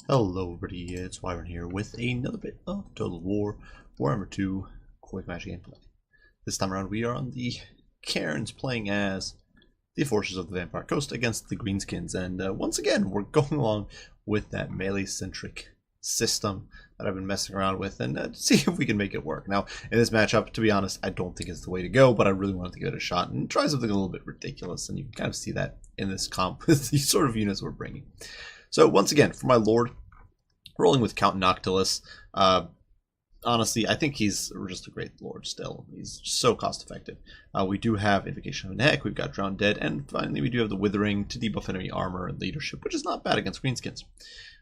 Hello everybody, it's Wyvern here with another bit of Total War, Warhammer 2, quick match gameplay. This time around we are on the Cairns playing as the Forces of the Vampire Coast against the Greenskins, and once again we're going along with that melee-centric system that I've been messing around with and see if we can make it work. Now, in this matchup, to be honest, I don't think it's the way to go, but I really wanted to give it a shot and try something a little bit ridiculous, and you can kind of see that in this comp with the sort of units we're bringing. So once again, for my Lord, rolling with Count Noctilus. Honestly, I think he's just a great Lord still. He's so cost effective. We do have Invocation of Neck, we've got Drowned Dead, and finally we do have the Withering to debuff enemy armor and leadership, which is not bad against Greenskins.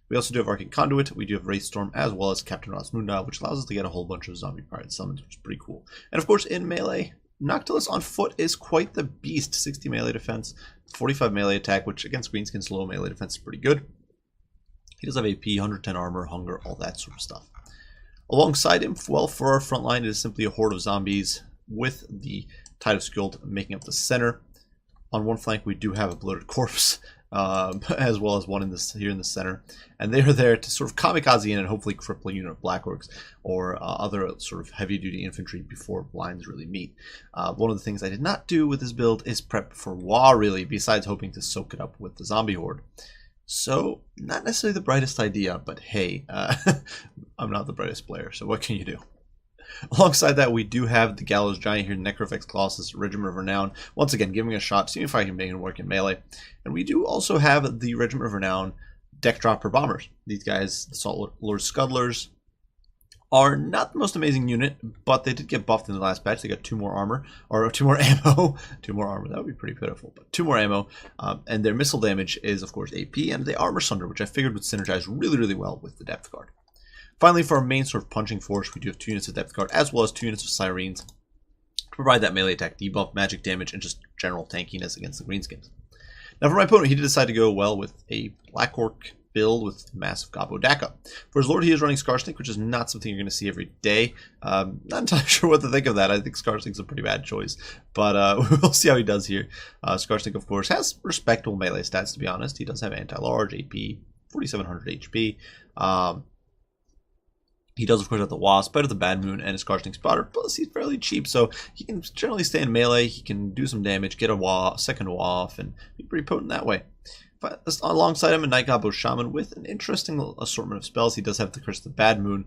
We also do have Arcane Conduit, we do have Wraithstorm, as well as Captain Rosmunda, which allows us to get a whole bunch of zombie pirate summons, which is pretty cool. And of course, in melee, Noctilus on foot is quite the beast. 60 melee defense, 45 melee attack, which against Greenskins' low melee defense is pretty good. He does have AP, 110 armor, hunger, all that sort of stuff. Alongside him, well, for our front line, it is simply a horde of zombies with the Tide of Skuld making up the center. On one flank, we do have a bloated corpse, as well as one here in the center. And they are there to sort of kamikaze in and hopefully cripple a unit of Black Orcs or other sort of heavy-duty infantry before lines really meet. One of the things I did not do with this build is prep for WoW, really, besides hoping to soak it up with the zombie horde. So, not necessarily the brightest idea, but hey, I'm not the brightest player, so what can you do? Alongside that, we do have the Gallows Giant here, Necrofex Colossus, Regiment of Renown, once again giving it a shot, seeing if I can make it work in melee. And we do also have the Regiment of Renown Deck Dropper Bombers. These guys, the Salt Lord Scudlers, are not the most amazing unit, but they did get buffed in the last patch. They got 2 more armor, or 2 more ammo. 2 more armor, that would be pretty pitiful, but 2 more ammo. And their missile damage is, of course, AP, and they Armor Sunder, which I figured would synergize really, really well with the Depth Guard. Finally, for our main sort of punching force, we do have 2 units of Depth Guard, as well as 2 units of Sirens, to provide that melee attack debuff, magic damage, and just general tankiness against the Greenskins. Now, for my opponent, he did decide to go, well, with a Black Orc build with massive Gobbo Daka. For his Lord, he is running Scarsnake, which is not something you're going to see every day. Not entirely sure what to think of that. I think Scarsnake's a pretty bad choice, but we'll see how he does here. Scarsnake, of course, has respectable melee stats, to be honest. He does have anti-large, AP, 4700 HP. He does, of course, have the Wasp, better the Bad Moon, and a Scarsnake Spotter, plus he's fairly cheap, so he can generally stay in melee, he can do some damage, get a second off, and be pretty potent that way. But alongside him, a Night Gobbo Shaman with an interesting assortment of spells. He does have the Curse of the Bad Moon,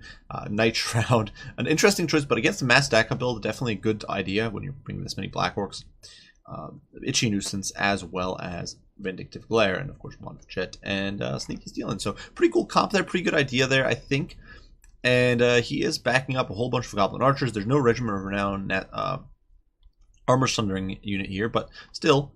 Night Shroud. An interesting choice, but against the Mass Daka build, definitely a good idea when you're bringing this many Black Orcs. Itchy Nuisance, as well as Vindictive Glare, and of course Wand Jet and Sneaky Stealing. So pretty cool comp there, pretty good idea there, I think. And he is backing up a whole bunch of Goblin Archers. There's no Regiment of Renown Armor Sundering unit here, but still,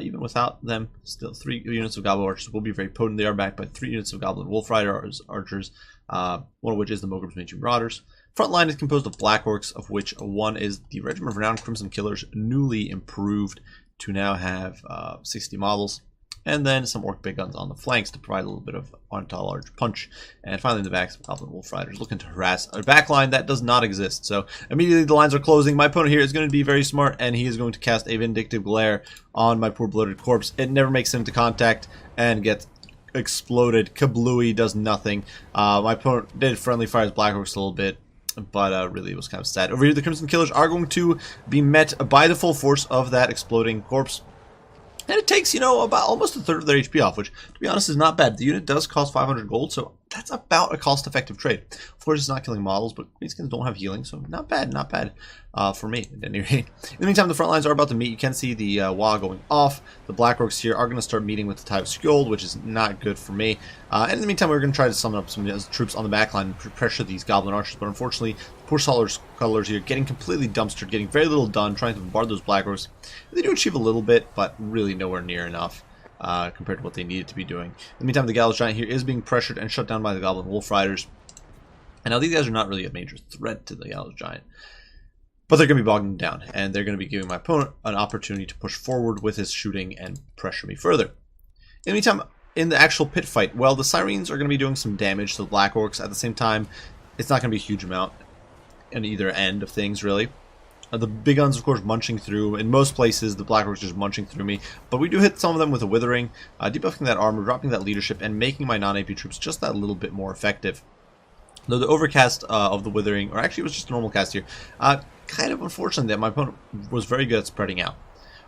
even without them, still 3 units of Goblin Archers will be very potent. They are backed by 3 units of Goblin Wolf Rider Archers, one of which is the Mogur's Mangy Marauders. Front line is composed of Black Orcs, of which one is the Regiment of Renown Crimson Killers, newly improved to now have 60 models. And then some Orc Big Guns on the flanks to provide a little bit of anti-large punch. And finally in the back, some Goblin Wolf Riders looking to harass a back line that does not exist. So immediately the lines are closing. My opponent here is going to be very smart, and he is going to cast a Vindictive Glare on my poor bloated corpse. It never makes it into contact and gets exploded. Kablooey, does nothing. My opponent did friendly fire his Black Orcs a little bit, but really it was kind of sad. Over here, the Crimson Killers are going to be met by the full force of that exploding corpse. And it takes, you know, about almost a third of their HP off, which, to be honest, is not bad. The unit does cost 500 gold, so that's about a cost-effective trade. Of course, it's not killing models, but Greenskins don't have healing, so not bad for me, at any rate. In the meantime, the front lines are about to meet. You can see the WA going off. The Black Orcs here are going to start meeting with the Tide of Skuld, which is not good for me. And in the meantime, we're going to try to summon up some troops on the back line and pressure these Goblin Archers, but unfortunately, poor Scudlers here getting completely dumpstered, getting very little done, trying to bombard those Black Orcs. They do achieve a little bit, but really nowhere near enough compared to what they needed to be doing. In the meantime, the Gallows Giant here is being pressured and shut down by the Goblin Wolf Riders. And now these guys are not really a major threat to the Gallows Giant, but they're going to be bogging down, and they're going to be giving my opponent an opportunity to push forward with his shooting and pressure me further. In the meantime, in the actual pit fight, well, the Sirens are going to be doing some damage to the Black Orcs. At the same time, it's not going to be a huge amount on either end of things, really. The big guns, of course, munching through. In most places, the Black Orcs just munching through me. But we do hit some of them with a Withering, debuffing that armor, dropping that leadership, and making my non-AP troops just that little bit more effective. Though the overcast of the Withering, or actually it was just a normal cast here, kind of unfortunate that my opponent was very good at spreading out.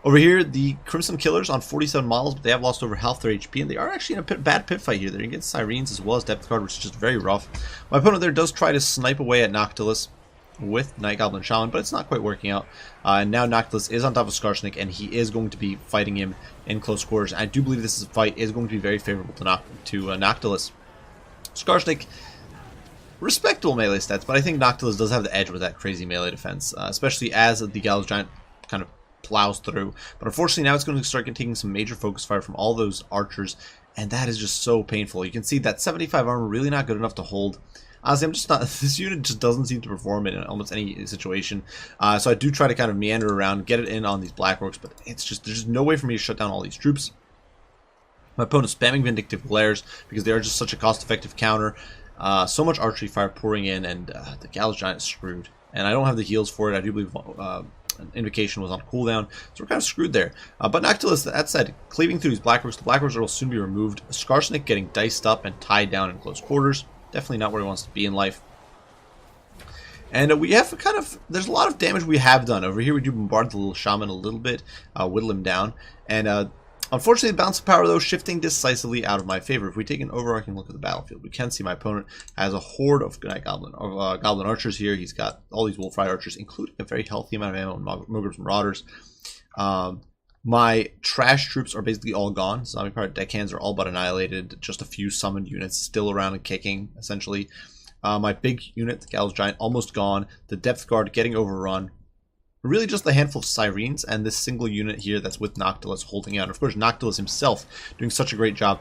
Over here, the Crimson Killers on 47 models, but they have lost over half their HP, and they are actually in a bad pit fight here. They're against Sirens as well as Depth Guard, which is just very rough. My opponent there does try to snipe away at Noctilus with Night Goblin Shaman, but it's not quite working out. And now Noctilus is on top of Skarsnik, and he is going to be fighting him in close quarters. I do believe this fight is going to be very favorable to Noctilus. Skarsnik, respectable melee stats, but I think Noctilus does have the edge with that crazy melee defense, especially as the Gallows Giant kind of plows through. But unfortunately now it's going to start taking some major focus fire from all those archers, and that is just so painful. You can see that 75 armor really not good enough to hold. Honestly, I'm just not, this unit just doesn't seem to perform in almost any situation. So I do try to kind of meander around, get it in on these Black Orcs, but it's just, there's just no way for me to shut down all these troops. My opponent's spamming Vindictive Glares because they are just such a cost-effective counter. So much archery fire pouring in, and the Gallows Giant is screwed. And I don't have the heals for it. I do believe Invocation was on cooldown, so we're kind of screwed there. But Noctilus, that said, cleaving through these Black Orcs, the Black Orcs will soon be removed. Skarsnik getting diced up and tied down in close quarters. Definitely not where he wants to be in life. And we have kind of, there's a lot of damage we have done. Over here we do bombard the little shaman a little bit, whittle him down. And unfortunately the balance of power though shifting decisively out of my favor. If we take an overarching look at the battlefield, we can see my opponent has a horde of Goblin archers here. He's got all these Wolf-Ride archers, including a very healthy amount of ammo and Mogrebs Marauders. My trash troops are basically all gone. Zombie Pirate deckhands are all but annihilated. Just a few summoned units still around and kicking, essentially. My big unit, the Gallows Giant, almost gone. The Depth Guard getting overrun. Really just a handful of Sirens and this single unit here that's with Noctilus holding out. Of course, Noctilus himself doing such a great job.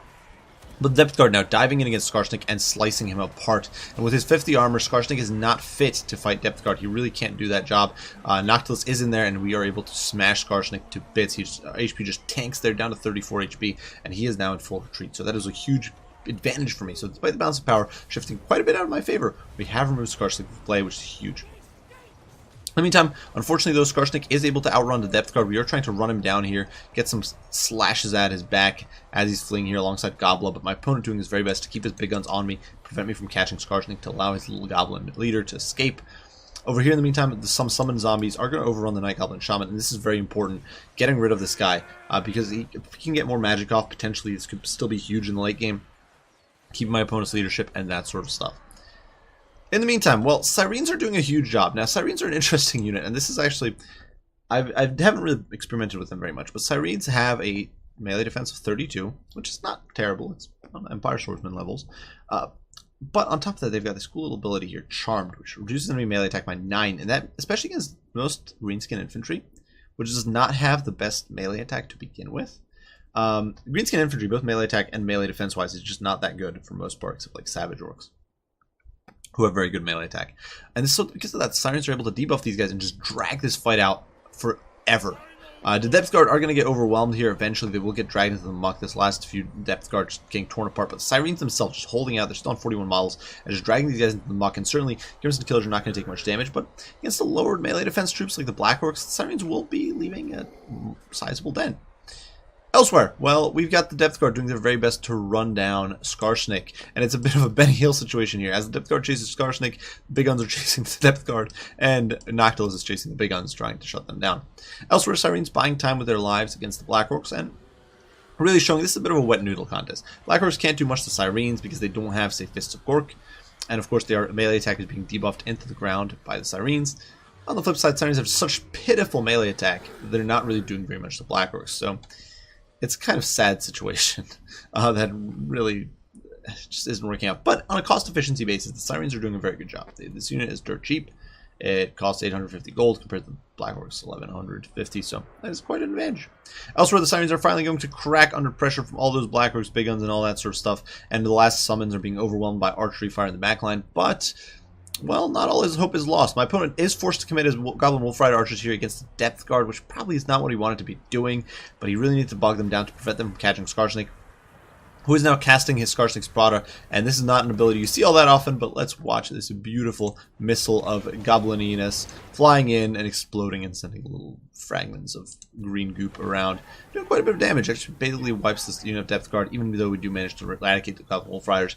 But the Depth Guard now diving in against Skarsnik and slicing him apart. And with his 50 armor, Skarsnik is not fit to fight Depth Guard. He really can't do that job. Noctilus is in there, and we are able to smash Skarsnik to bits. His HP just tanks there down to 34 HP, and he is now in full retreat. So that is a huge advantage for me. So despite the balance of power shifting quite a bit out of my favor, we have removed Skarsnik from play, which is huge. In the meantime, unfortunately though, Skarsnik is able to outrun the Depth Guard. We are trying to run him down here, get some slashes at his back as he's fleeing here alongside Gobla, but my opponent doing his very best to keep his big guns on me, prevent me from catching Skarsnik, to allow his little Goblin leader to escape. Over here in the meantime, some summoned zombies are going to overrun the Night Goblin Shaman, and this is very important, getting rid of this guy, because if he can get more magic off, potentially this could still be huge in the late game, keeping my opponent's leadership and that sort of stuff. In the meantime, well, Sirens are doing a huge job. Now, Sirens are an interesting unit, and this is actually, I haven't really experimented with them very much, but Sirens have a melee defense of 32, which is not terrible. It's on Empire Swordsman levels. But on top of that, they've got this cool little ability here, Charmed, which reduces enemy melee attack by 9, and that, especially against most Greenskin infantry, which does not have the best melee attack to begin with. Greenskin infantry, both melee attack and melee defense-wise, is just not that good for most part, except like Savage Orcs, who have very good melee attack. And so because of that, Sirens are able to debuff these guys and just drag this fight out forever. The Depth Guard are going to get overwhelmed here eventually. They will get dragged into the muck. This last few Depth Guards getting torn apart, but the Sirens themselves just holding out. They're still on 41 models and just dragging these guys into the muck. And certainly, Crimson Killers are not going to take much damage, but against the lowered melee defense troops like the Black Orcs, the Sirens will be leaving a sizable dent. Elsewhere, well, we've got the Depth Guard doing their very best to run down Skarsnik, and it's a bit of a Benny Hill situation here. As the Depth Guard chases Skarsnik, the Big Guns are chasing the Depth Guard, and Noctilus is chasing the Big Guns, trying to shut them down. Elsewhere, Sirens buying time with their lives against the Black Orcs, and really showing this is a bit of a wet noodle contest. Black Orcs can't do much to Sirens because they don't have, say, Fists of Gork, and of course their melee attack is being debuffed into the ground by the Sirens. On the flip side, Sirens have such pitiful melee attack that they're not really doing very much to Black Orcs, so it's a kind of sad situation that really just isn't working out. But on a cost efficiency basis, the Sirens are doing a very good job. This unit is dirt cheap. It costs 850 gold compared to the Black Orcs 1150, so that is quite an advantage. Elsewhere, the Sirens are finally going to crack under pressure from all those Black Orcs, Big Guns, and all that sort of stuff. And the last summons are being overwhelmed by archery fire in the backline, but well, not all his hope is lost. My opponent is forced to commit his Goblin Wolf-Ride archers here against the Depth Guard, which probably is not what he wanted to be doing, but he really needs to bog them down to prevent them from catching Skarsnik. who is now casting his Skarsnik's Prada, and this is not an ability you see all that often, but let's watch this beautiful missile of goblininess flying in and exploding and sending little fragments of green goop around, doing quite a bit of damage. Actually basically wipes this unit of Depth Guard, even though we do manage to eradicate the Goblin Wolf Riders.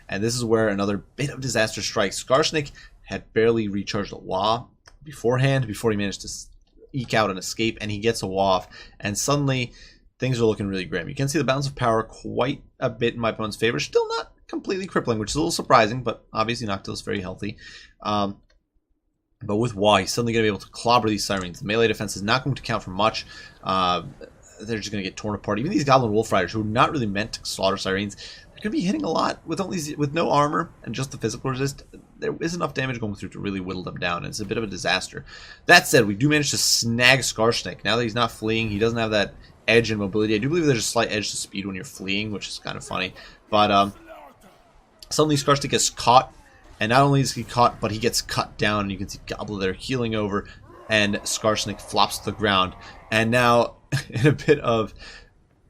And this is where another bit of disaster strikes. Skarsnik had barely recharged a Wa beforehand, before he managed to eke out an escape, and he gets a Wa off, and suddenly things are looking really grim. You can see the balance of power quite a bit in my opponent's favor. Still not completely crippling, which is a little surprising, but obviously Noctilus very healthy. But with Wa, he's suddenly going to be able to clobber these Sirens. The melee defense is not going to count for much. They're just going to get torn apart. Even these Goblin Wolf Riders, who are not really meant to slaughter Sirens, they're going to be hitting a lot with no armor and just the physical resist. There is enough damage going through to really whittle them down, and it's a bit of a disaster. That said, we do manage to snag Skarsnik. Now that he's not fleeing, he doesn't have that edge and mobility. I do believe there's a slight edge to speed when you're fleeing, which is kind of funny. But suddenly Skarsnik gets caught, and not only is he caught, but he gets cut down, and you can see Goblin there healing over, and Skarsnik flops to the ground. And now, in a bit of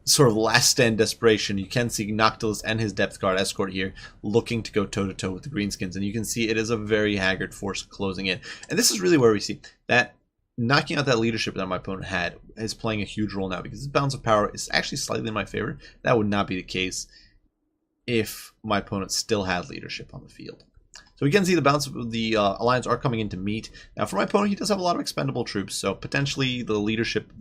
sort of last stand desperation, you can see Noctilus and his Depth Guard escort here looking to go toe-to-toe with the Greenskins, and you can see it is a very haggard force closing in. And this is really where we see that knocking out that leadership that my opponent had is playing a huge role now, because his balance of power is actually slightly in my favor. That would not be the case if my opponent still had leadership on the field. So we can see the balance of the Alliance are coming in to meet. Now for my opponent, he does have a lot of expendable troops, so potentially the leadership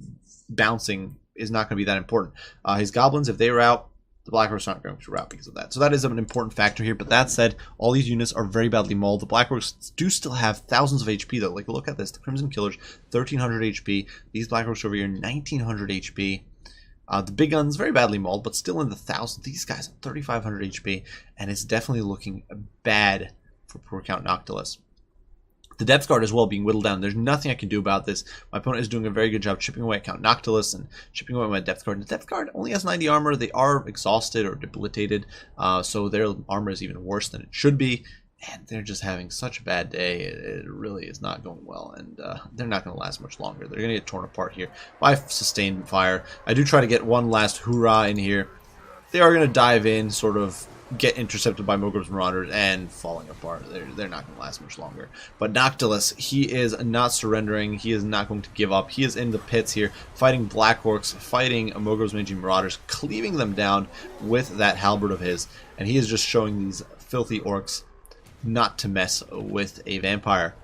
bouncing is not going to be that important. His Goblins, if they were out, the Black Orcs aren't going to rout because of that. So that is an important factor here. But that said, all these units are very badly mauled. The Black Orcs do still have thousands of HP though. Like, look at this. The Crimson Killers, 1300 HP. These Black Orcs over here, 1900 HP. The big guns, very badly mauled, but still in the thousands. These guys, 3500 HP. And it's definitely looking bad for poor Count Noctilus. The Depth Guard as well being whittled down. There's nothing I can do about this. My opponent is doing a very good job chipping away at Count Noctilus and chipping away at my Depth Guard. And the Depth Guard only has 90 armor. They are exhausted or debilitated, so their armor is even worse than it should be. And they're just having such a bad day. It really is not going well, and they're not going to last much longer. They're going to get torn apart here by sustained fire. I do try to get one last hoorah in here. They are going to dive in, sort of get intercepted by Mogreb's Marauders and falling apart. They're not going to last much longer. But Noctilus, he is not surrendering. He is not going to give up. He is in the pits here, fighting Black Orcs, fighting Mogreb's Mangy Marauders, cleaving them down with that halberd of his. And he is just showing these filthy orcs not to mess with a vampire.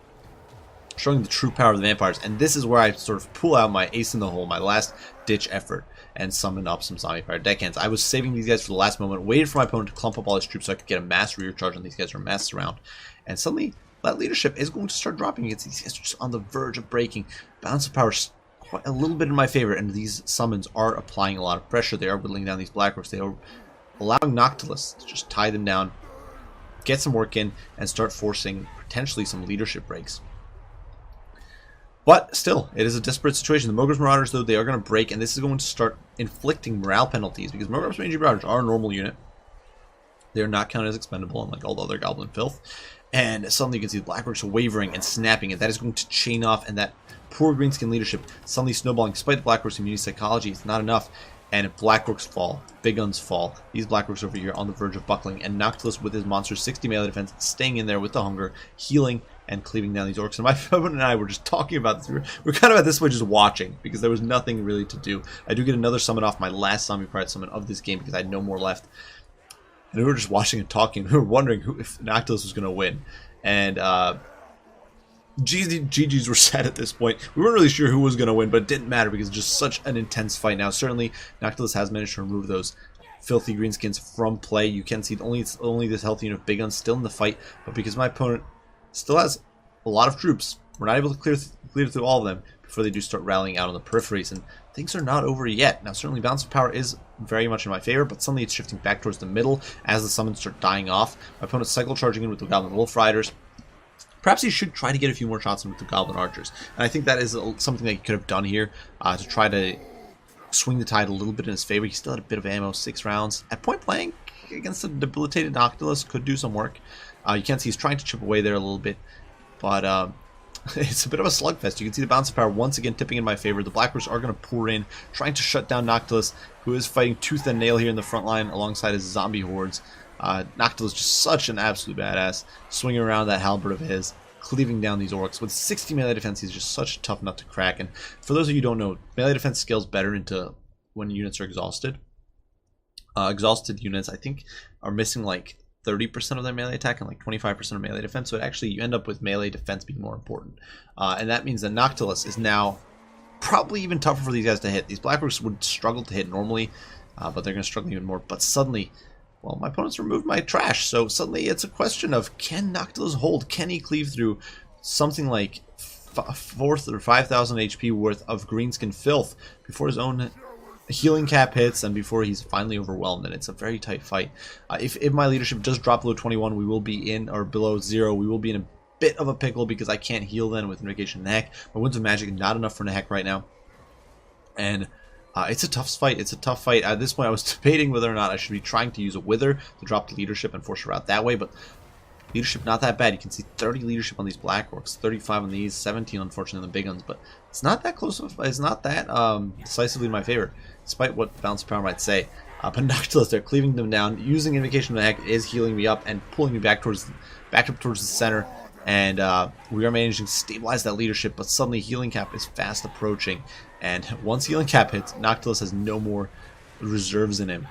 Showing the true power of the vampires. And this is where I sort of pull out my ace in the hole, my last ditch effort, and summon up some Zombie Fire deckhands. I was saving these guys for the last moment, waited for my opponent to clump up all his troops so I could get a mass rear charge on these guys or a mass surround. And suddenly, that leadership is going to start dropping. These guys are just on the verge of breaking. Balance of power is quite a little bit in my favor, and these summons are applying a lot of pressure. They are whittling down these Black Orcs. They are allowing Noctilus to just tie them down, get some work in, and start forcing potentially some leadership breaks. But still, it is a desperate situation. The Mogreb's Marauders, though, they are going to break, and this is going to start inflicting morale penalties, because Mogreb's Mangy Marauders are a normal unit. They are not counted as expendable, unlike all the other Goblin filth. And suddenly you can see the Black Orcs wavering and snapping, and that is going to chain off, and that poor Greenskin leadership suddenly snowballing. Despite the Black Orcs' immunity psychology, it's not enough. And Black Orcs fall, big guns fall. These Black Orcs over here on the verge of buckling, and Noctilus with his monster's 60 melee defense, staying in there with the hunger, healing, and cleaving down these orcs. And my opponent and I were just talking about this. We're kind of at this point just watching, because there was nothing really to do. I do get another summon off my last Zombie Pirate summon of this game, because I had no more left. And we were just watching and talking. We were wondering if Noctilus was going to win. And GG's were set at this point. We weren't really sure who was going to win, but it didn't matter because it's just such an intense fight. Now, certainly, Noctilus has managed to remove those filthy Greenskins from play. You can see only this healthy unit of big guns still in the fight, but because my opponent still has a lot of troops, we're not able to clear through all of them before they do start rallying out on the peripheries, and things are not over yet. Now, certainly, balance of power is very much in my favor, but suddenly it's shifting back towards the middle as the summons start dying off. My opponent's cycle charging in with the Goblin Wolf Riders. Perhaps he should try to get a few more shots in with the Goblin Archers. And I think that is something that he could have done here to try to swing the tide a little bit in his favor. He still had a bit of ammo, 6 rounds. At point blank, against the debilitated Noctilus, could do some work. You can see he's trying to chip away there a little bit. But it's a bit of a slugfest. You can see the balance of power once again tipping in my favor. The Blackhawks are going to pour in, trying to shut down Noctilus, who is fighting tooth and nail here in the front line alongside his zombie hordes. Noctilus just such an absolute badass, swinging around that halberd of his, cleaving down these orcs. With 60 melee defense, he's just such a tough nut to crack. And for those of you who don't know, melee defense scales better into when units are exhausted. Exhausted units, I think, are missing like 30% of their melee attack and like 25% of melee defense. So it actually, you end up with melee defense being more important. And that means that Noctilus is now probably even tougher for these guys to hit. These Blackhawks would struggle to hit normally, but they're going to struggle even more. But suddenly, well, my opponent's removed my trash. So suddenly it's a question of, can Noctilus hold? Can he cleave through something like 4,000 or 5,000 HP worth of greenskin filth before his own healing cap hits and before he's finally overwhelmed? And it's a very tight fight. If my leadership does drop below 21, we will be in, or below 0, we will be in a bit of a pickle because I can't heal then with Invocation and Heck. My Winds of Magic not enough for a Heck right now. And it's a tough fight. It's a tough fight. At this point, I was debating whether or not I should be trying to use a Wither to drop the leadership and force her out that way, but leadership not that bad. You can see 30 leadership on these Black Orcs, 35 on these, 17 unfortunately on the big guns, but it's not that close. It's not that decisively in my favor, despite what Balance of Power might say. But Noctilus, they're cleaving them down. Using Invocation of the Heck is healing me up and pulling me back up towards the center. And we are managing to stabilize that leadership, but suddenly Healing Cap is fast approaching. And once Healing Cap hits, Noctilus has no more reserves in him.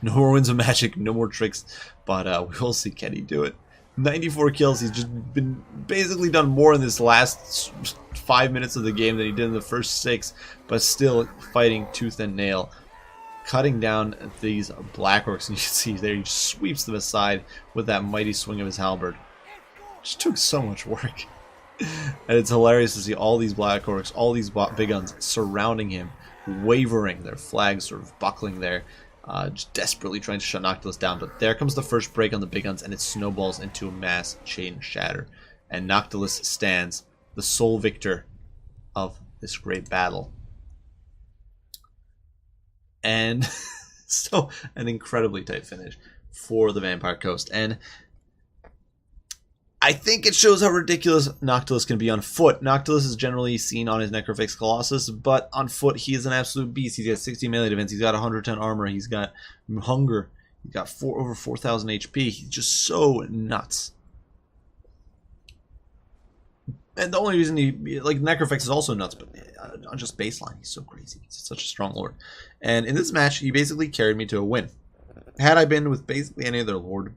No more Winds of Magic, no more tricks, but we will see, can he do it? 94 kills, he's just been basically done more in this last 5 minutes of the game than he did in the first 6, but still fighting tooth and nail, cutting down these Black Orcs, and you can see there he just sweeps them aside with that mighty swing of his halberd. Just took so much work. And it's hilarious to see all these Black Orcs, all these big guns surrounding him, wavering, their flags sort of buckling there, just desperately trying to shut Noctilus down. But there comes the first break on the big guns, and it snowballs into a mass chain shatter. And Noctilus stands the sole victor of this great battle. And so, an incredibly tight finish for the Vampire Coast. And I think it shows how ridiculous Noctilus can be on foot. Noctilus is generally seen on his Necrofix Colossus, but on foot he is an absolute beast. He's got 60 melee defense, he's got 110 armor, he's got hunger, he's got over 4,000 HP. He's just so nuts. And the only reason he, like, Necrofix is also nuts, but on just baseline, he's so crazy. He's such a strong lord. And in this match, he basically carried me to a win. Had I been with basically any other lord,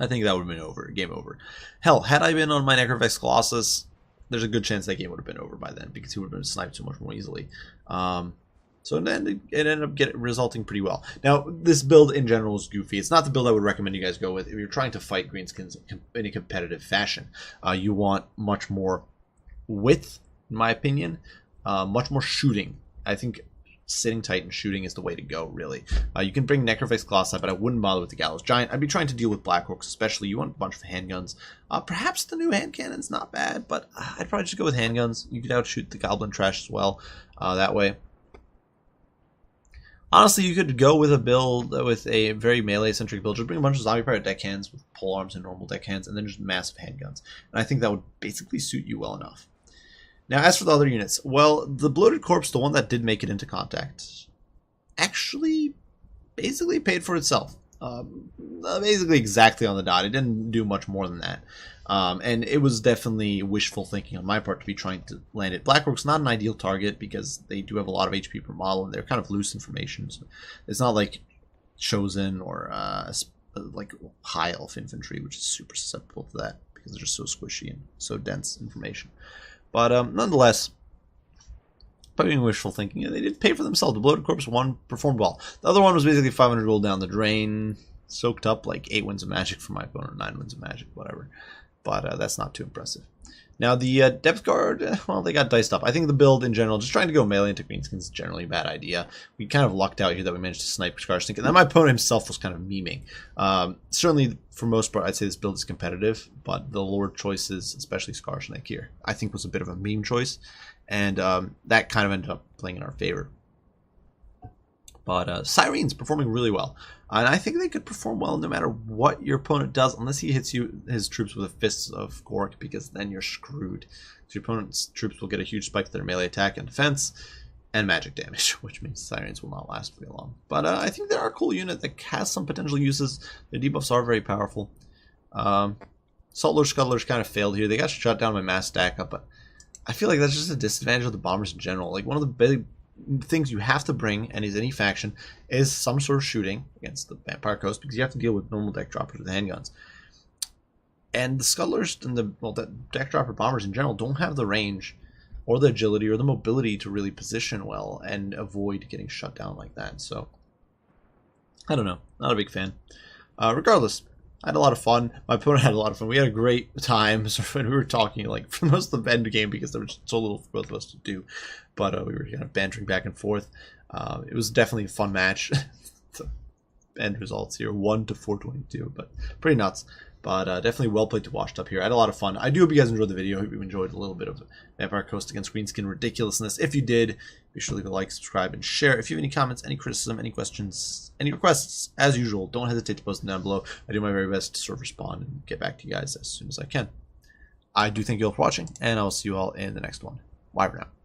I think that would have been over. Game over. Hell, had I been on my Necrofix Colossus, there's a good chance that game would have been over by then because he would have been sniped so much more easily. So then it ended up resulting pretty well. Now, this build in general is goofy. It's not the build I would recommend you guys go with if you're trying to fight Greenskins in a competitive fashion. You want much more width, in my opinion, much more shooting. I think sitting tight and shooting is the way to go, really. You can bring Necrofix Colossi, but I wouldn't bother with the Gallows Giant. I'd be trying to deal with Black Orcs, especially. You want a bunch of handguns. Perhaps the new hand cannon's not bad, but I'd probably just go with handguns. You could outshoot the Goblin Trash as well that way. Honestly, you could go with a build with a very melee-centric build. Just bring a bunch of zombie pirate deckhands with polearms and normal deckhands, and then just massive handguns. And I think that would basically suit you well enough. Now, as for the other units, well, the Bloated Corpse, the one that did make it into contact, actually basically paid for itself. Basically exactly on the dot. It didn't do much more than that. And it was definitely wishful thinking on my part to be trying to land it. Black Orc's not an ideal target because they do have a lot of HP per model, and they're kind of loose information. So it's not like Chosen or like High Elf Infantry, which is super susceptible to that because they're just so squishy and so dense information. But nonetheless, by being wishful thinking, they did pay for themselves. The Bloated Corpse one performed well. The other one was basically 500 gold down the drain, soaked up like 8 Winds of Magic from my opponent, 9 Winds of Magic, whatever. But that's not too impressive. Now the Depth Guard, well, they got diced up. I think the build in general, just trying to go melee into Greenskins is generally a bad idea. We kind of lucked out here that we managed to snipe Scarstink, and then my opponent himself was kind of memeing. Certainly, for most part, I'd say this build is competitive, but the lord choices, especially Scarstink here, I think was a bit of a meme choice, and that kind of ended up playing in our favor. But Syrene's performing really well. And I think they could perform well no matter what your opponent does, unless he hits his troops with a Fists of Gork, because then you're screwed. So your opponent's troops will get a huge spike to their melee attack and defense, and magic damage, which means Sirens will not last very long. But I think they're a cool unit that has some potential uses. Their debuffs are very powerful. Saltlord Scuttlers kind of failed here. They got shut down by mass stack up, but I feel like that's just a disadvantage of the bombers in general. Like, one of the big things you have to bring, and is any faction, is some sort of shooting against the Vampire Coast, because you have to deal with normal deck droppers with handguns. And the Scuttlers and the deck dropper bombers in general don't have the range or the agility or the mobility to really position well and avoid getting shut down like that. So, I don't know. Not a big fan. Regardless, I had a lot of fun. My opponent had a lot of fun. We had a great time when we were talking, like, for most of the end game, because there was so little for both of us to do. But we were kind of bantering back and forth. It was definitely a fun match. The end results here, 1-422, but pretty nuts. But definitely well played to watch up here. I had a lot of fun. I do hope you guys enjoyed the video. I hope you enjoyed a little bit of Vampire Coast against Greenskin ridiculousness. If you did, be sure to leave a like, subscribe, and share. If you have any comments, any criticism, any questions, any requests, as usual, don't hesitate to post them down below. I do my very best to sort of respond and get back to you guys as soon as I can. I do thank you all for watching, and I will see you all in the next one. Bye for now.